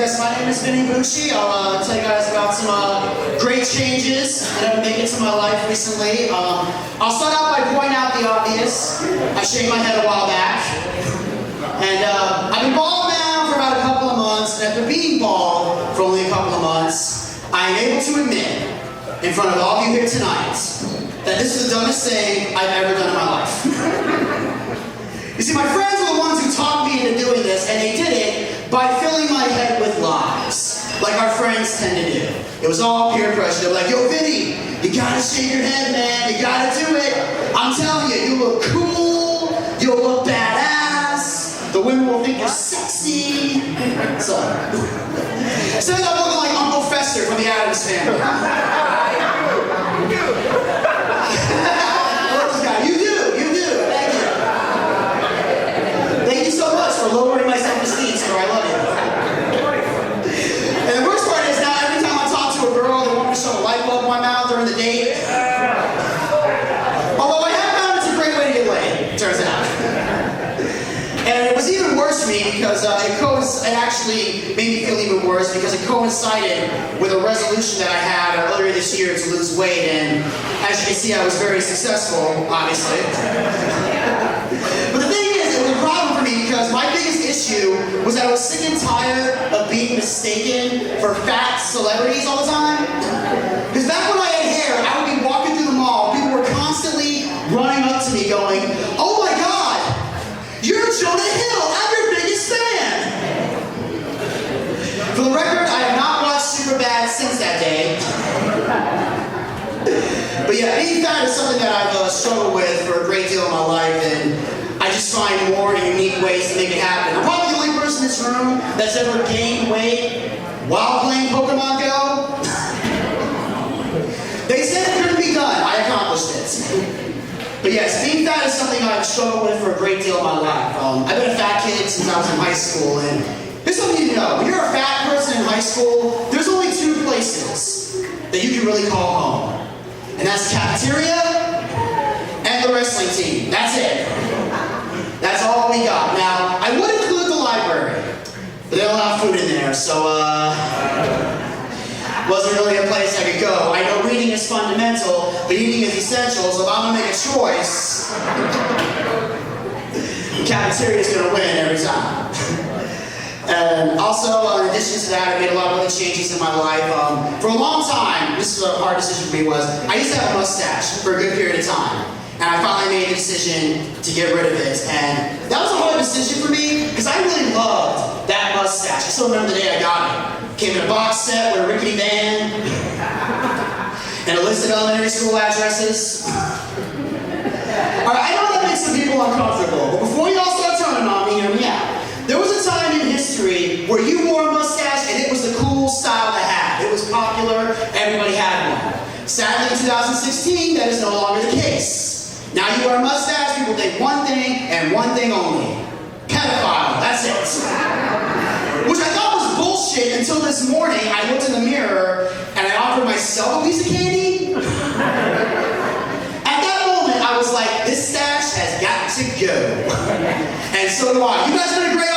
Yes, my name is Vinny Bucci. I'll tell you guys about some great changes that have made it to my life recently. I'll start out by pointing out the obvious. I shaved my head a while back. And I've been bald now for about a couple of months, and after being bald for only a couple of months, I am able to admit, in front of all of you here tonight, that this is the dumbest thing I've ever done in my life. You see, my friends were the ones who talked me into doing this, and they did it by filling my head with lies, like our friends tend to do. It was all peer pressure. They were like, yo, Vinny, you gotta shave your head, man. You gotta do it. I'm telling you, you look cool. You'll look badass. The women will think you're sexy. So, instead of looking like Uncle Fester from the Addams Family. Lowering my self-esteem, so I love it. And the worst part is now every time I talk to a girl, they want me to shove a light bulb in my mouth during the date. Although I have found it's a great way to get laid, it turns out. And it was even worse for me because it actually made me feel even worse because it coincided with a resolution that I had earlier this year to lose weight, and as you can see, I was very successful, obviously. But the thing is, it was a problem for me because my biggest issue was that I was sick and tired of being mistaken for fat celebrities all the time. Because back when I had hair, I would be walking through the mall, people were constantly running up to me going, oh my God, you're Jonah Hill, I'm your biggest fan. For the record, I have not watched Superbad since that day. But yeah, being fat is something that I've struggled with for a great deal of my life, and I just find more unique ways to make it happen. I'm probably the only person in this room that's ever gained weight while playing Pokemon Go. They said it couldn't be done. I accomplished it. But yes, being fat is something I've struggled with for a great deal of my life. I've been a fat kid since I was in high school, and here's something you know. When you're a fat person in high school, there's only two places that you can really call home. And that's the cafeteria and the wrestling team. That's it. That's all we got. Now, I would include the library, but they don't have food in there, so wasn't really a place I could go. I know reading is fundamental, but eating is essential, so if I'm gonna make a choice, the cafeteria is gonna win every time. And also, in addition to that, I made a lot of other changes in my life. For a long time, this is a hard decision for me, I used to have a mustache for a good period of time. And I finally made the decision to get rid of it. And that was a hard decision for me, because I really loved that mustache. I still remember the day I got it. Came in a box set with a rickety band, and a list of elementary school addresses. Alright, I know that makes some people uncomfortable, but before y'all start turning on me, hear me out. There was a time in history where you wore a mustache and it was the cool style to have. It was popular, everybody had one. Sadly, in 2016, that is no longer the case. Now you wear a mustache, people think one thing and one thing only. Pedophile, that's it. Which I thought was bullshit until this morning I looked in the mirror and I offered myself a piece of candy. At that moment, I was like, this stash has got to go. And so do I. You guys did a great